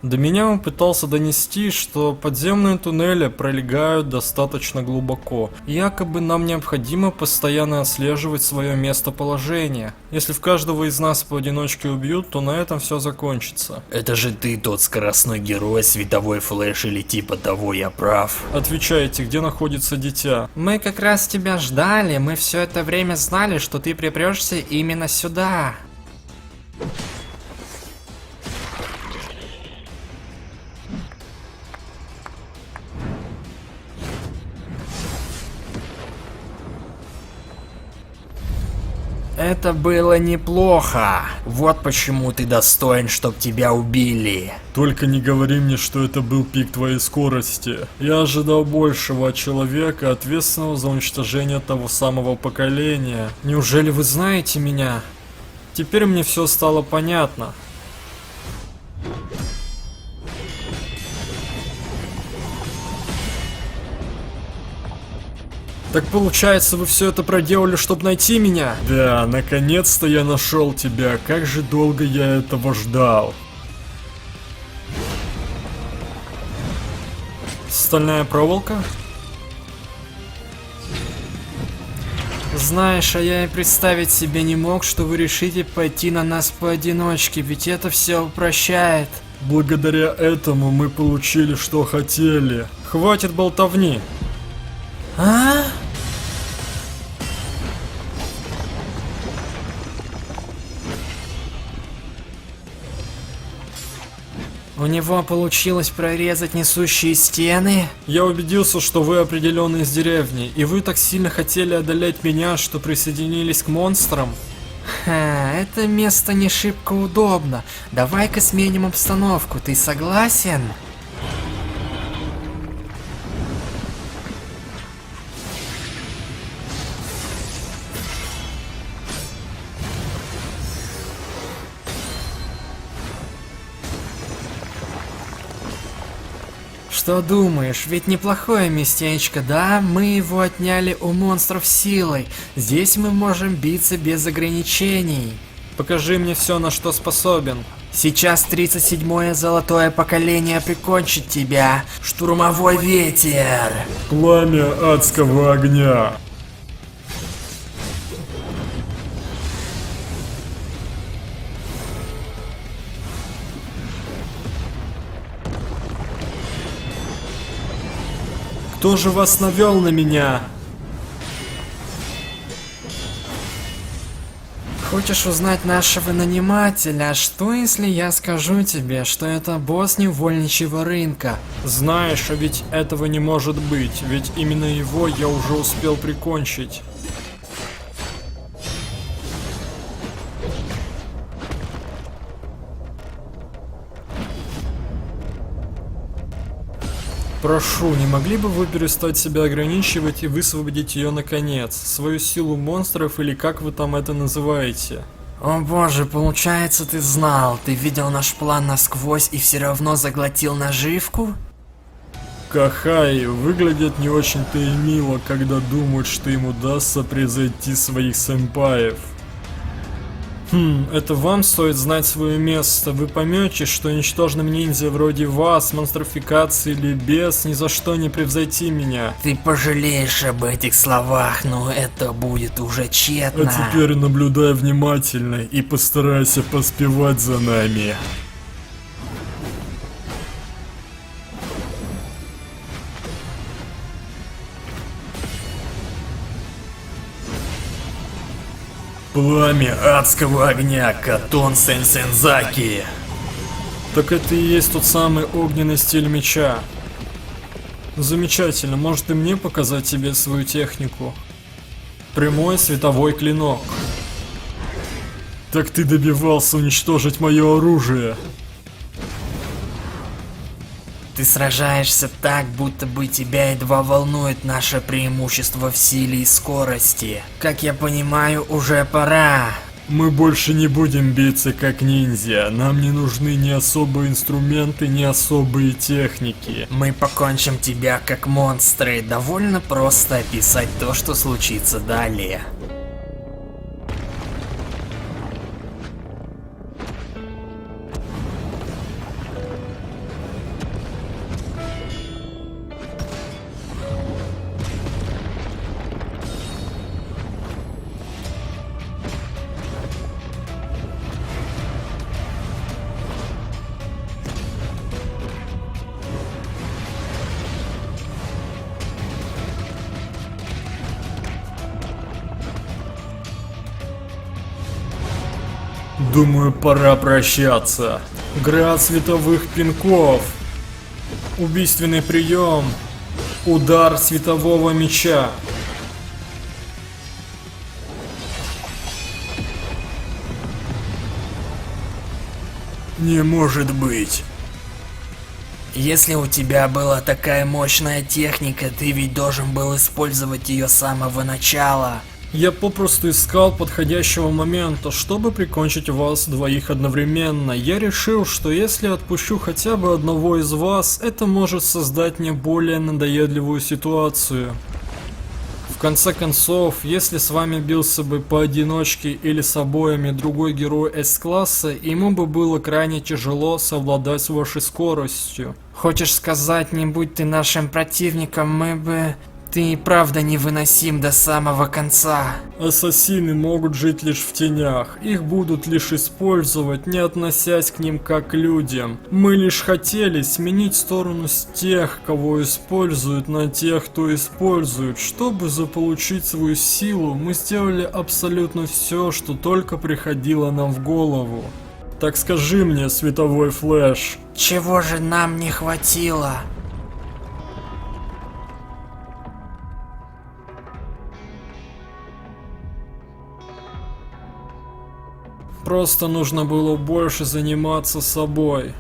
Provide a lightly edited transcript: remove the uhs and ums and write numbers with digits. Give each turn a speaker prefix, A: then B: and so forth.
A: До меня он пытался донести, что подземные туннели пролегают достаточно глубоко. Якобы нам необходимо постоянно отслеживать свое местоположение. Если в каждого из нас поодиночке убьют, то на этом все закончится.
B: Это же ты тот скоростной герой, световой флэш или типа того, я прав?
A: Отвечайте, где находится дитя?
C: Мы как раз тебя ждали, мы все это время знали, что ты припрешься именно сюда. Это было неплохо.
B: Вот почему ты достоин, чтоб тебя убили.
A: Только не говори мне, что это был пик твоей скорости. Я ожидал большего от человека, ответственного за уничтожение того самого поколения. Неужели вы знаете меня? Теперь мне все стало понятно. Так получается, вы все это проделали, чтобы найти меня? Да, наконец-то я нашел тебя. Как же долго я этого ждал. Стальная проволока?
C: Знаешь, а я и представить себе не мог, что вы решите пойти на нас поодиночке, ведь это все упрощает.
A: Благодаря этому мы получили, что хотели. Хватит болтовни.
C: А? У него получилось прорезать несущие стены?
A: Я убедился, что вы определенно из деревни, и вы так сильно хотели одолеть меня, что присоединились к монстрам.
C: Ха, это место не шибко удобно. Давай-ка сменим обстановку, ты согласен? Что думаешь, ведь неплохое местечко, да? Мы его отняли у монстров силой. Здесь мы можем биться без ограничений.
A: Покажи мне все, на что способен.
C: Сейчас 37-е золотое поколение прикончит тебя. Штурмовой ветер.
A: Пламя адского огня. Кто же вас навел на меня?
C: Хочешь узнать нашего нанимателя? Что если я скажу тебе, что это босс невольничьего рынка?
A: Знаешь, а ведь этого не может быть, ведь именно его я уже успел прикончить. Прошу, не могли бы вы перестать себя ограничивать и высвободить ее наконец? Свою силу монстров или как вы там это называете?
C: О боже, получается ты знал. Ты видел наш план насквозь и все равно заглотил наживку?
A: Кахай выглядит не очень-то и мило, когда думают, что им удастся превзойти своих сэмпаев. Это вам стоит знать свое место. Вы поймете, что ничтожным ниндзя вроде вас, монстрификации или без, ни за что не превзойти меня.
C: Ты пожалеешь об этих словах, но это будет уже тщетно.
A: А теперь наблюдай внимательно и постарайся поспевать за нами.
B: Пламя адского огня, Катон Сенсензаки.
A: Так это и есть тот самый огненный стиль меча. Замечательно, может и мне показать тебе свою технику? Прямой световой клинок. Так ты добивался уничтожить мое оружие.
C: Ты сражаешься так, будто бы тебя едва волнует наше преимущество в силе и скорости. Как я понимаю, уже пора.
A: Мы больше не будем биться как ниндзя. Нам не нужны ни особые инструменты, ни особые техники.
C: Мы покончим тебя как монстры. Довольно просто описать то, что случится далее.
A: Думаю, пора прощаться. Град световых пинков. Убийственный прием. Удар светового меча. Не может быть.
C: Если у тебя была такая мощная техника, ты ведь должен был использовать ее с самого начала.
A: Я попросту искал подходящего момента, чтобы прикончить вас двоих одновременно. Я решил, что если отпущу хотя бы одного из вас, это может создать мне более надоедливую ситуацию. В конце концов, если с вами бился бы поодиночке или с обоими другой герой С-класса, ему бы было крайне тяжело совладать с вашей скоростью.
C: Хочешь сказать, не будь ты нашим противником, мы бы... Ты и правда невыносим до самого конца.
A: Ассасины могут жить лишь в тенях, их будут лишь использовать, не относясь к ним как к людям. Мы лишь хотели сменить сторону с тех, кого используют, на тех, кто использует. Чтобы заполучить свою силу, мы сделали абсолютно все, что только приходило нам в голову. Так скажи мне, световой флэш.
C: Чего же нам не хватило?
A: Просто нужно было больше заниматься собой.